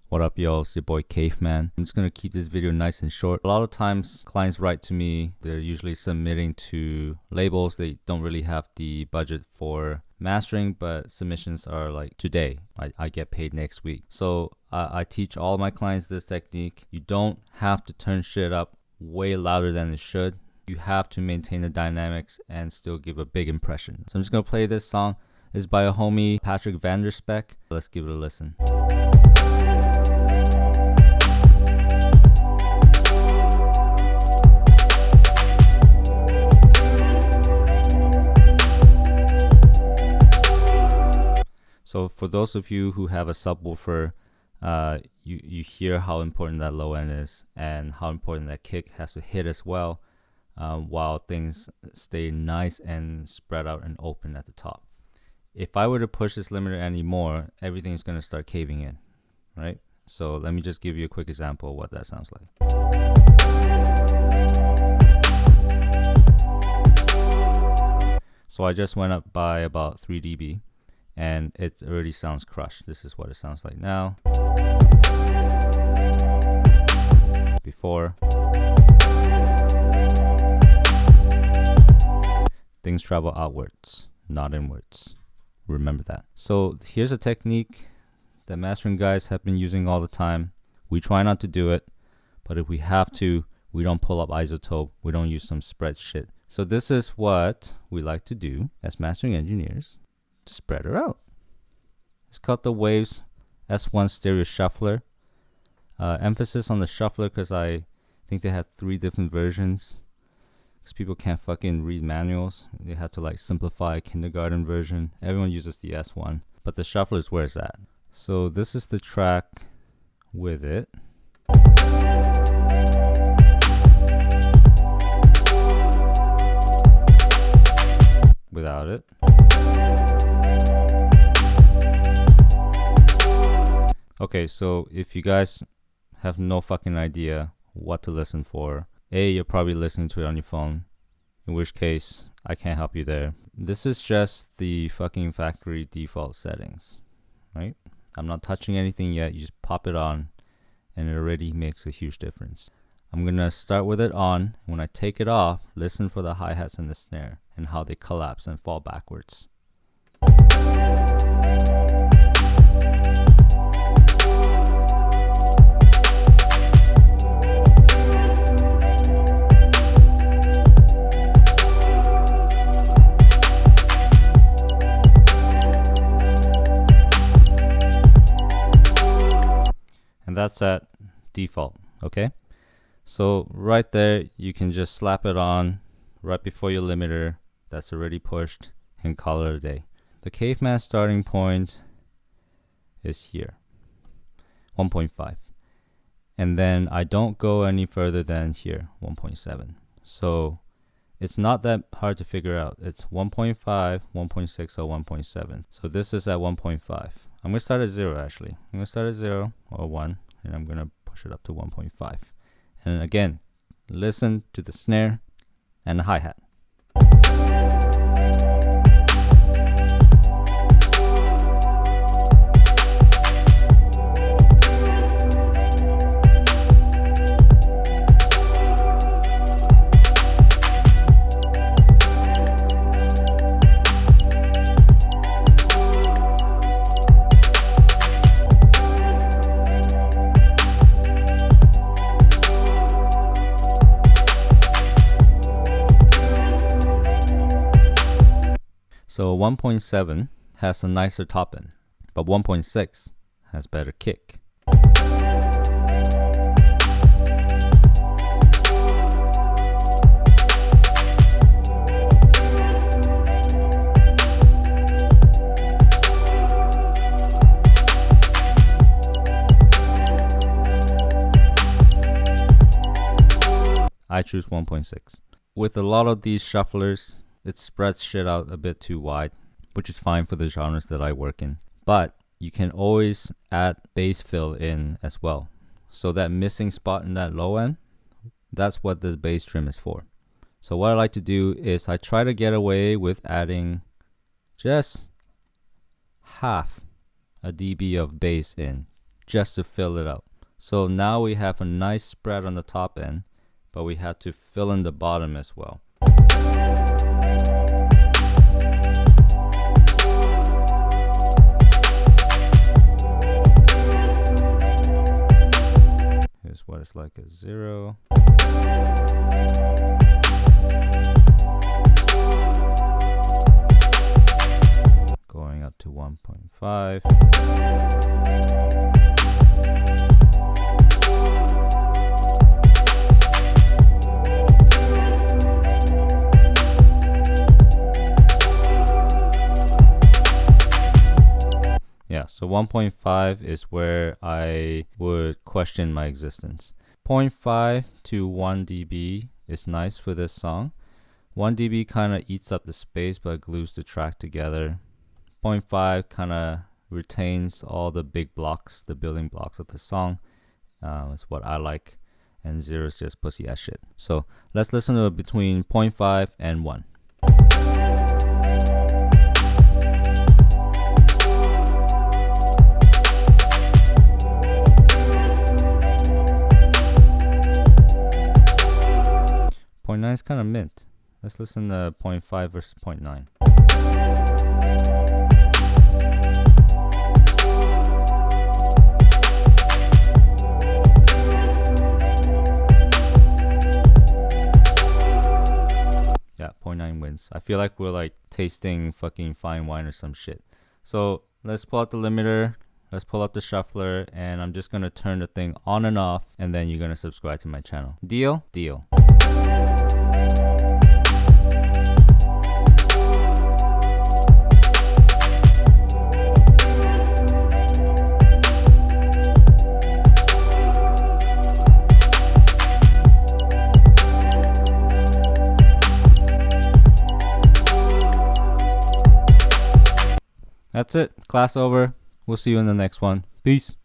What up, yo? It's your boy Caveman. I'm just gonna keep this video nice and short. A lot of times clients write to me, they're usually submitting to labels. They don't really have the budget for mastering, but submissions are like today. I get paid next week. So I teach all my clients this technique. You don't have to turn shit up way louder than it should. You have to maintain the dynamics and still give a big impression. So I'm just gonna play this song. It's by a homie, Patrick Vanderspeck. Let's give it a listen. So for those of you who have a subwoofer, you hear how important that low end is and how important that kick has to hit as well, while things stay nice and spread out and open at the top. If I were to push this limiter anymore, everything is going to start caving in, right? So let me just give you a quick example of what that sounds like. So I just went up by about 3 dB. And it already sounds crushed. This is what it sounds like now. Before. Things travel outwards, not inwards. Remember that. So here's a technique that mastering guys have been using all the time. We try not to do it, but if we have to, we don't pull up isotope. We don't use some spread shit. So this is what we like to do as mastering engineers. Spread her out. It's called the Waves S1 Stereo Shuffler. Emphasis on the shuffler because I think they have 3 different versions. Because people can't fucking read manuals. They have to like simplify kindergarten version. Everyone uses the S1, but the shuffler is where it's at. So this is the track with it. Without it. Okay, so if you guys have no fucking idea what to listen for, you're probably listening to it on your phone, in which case I can't help you there. This is just the fucking factory default settings, right? I'm not touching anything yet. You just pop it on and it already makes a huge difference. I'm gonna start with it on. When I take it off, listen for the hi-hats and the snare and how they collapse and fall backwards. And that's at default, okay? So right there, you can just slap it on right before your limiter that's already pushed and call it a day. The Caveman starting point is here, 1.5. And then I don't go any further than here, 1.7. So it's not that hard to figure out. It's 1.5, 1.6, or 1.7. So this is at 1.5. I'm going to start at 0 actually. I'm going to start at 0 or 1 and I'm going to push it up to 1.5. And again, listen to the snare and the hi-hat. So 1.7 has a nicer top end, but 1.6 has better kick. I choose 1.6. With a lot of these shufflers, it spreads shit out a bit too wide, which is fine for the genres that I work in. But you can always add bass fill in as well. So that missing spot in that low end, that's what this bass trim is for. So what I like to do is I try to get away with adding just half a dB of bass in, just to fill it out. So now we have a nice spread on the top end, but we have to fill in the bottom as well. Here's what it's like at 0. Going up to 1.5. Yeah, so 1.5 is where I would question my existence. 0.5 to 1 dB is nice for this song. 1 dB kind of eats up the space but glues the track together. 0.5 kind of retains all the big blocks, the building blocks of the song. It's what I like. And 0 is just pussy ass shit. So let's listen to it between 0.5 and 1. Point 0.9 is kind of mint. Let's listen to 0.5 versus 0.9. Yeah, 0.9 wins. I feel like we're like tasting fucking fine wine or some shit. So let's pull out the limiter. Let's pull up the shuffler, and I'm just gonna turn the thing on and off, and then you're gonna subscribe to my channel. Deal? Deal. That's it. Class over. We'll see you in the next one. Peace.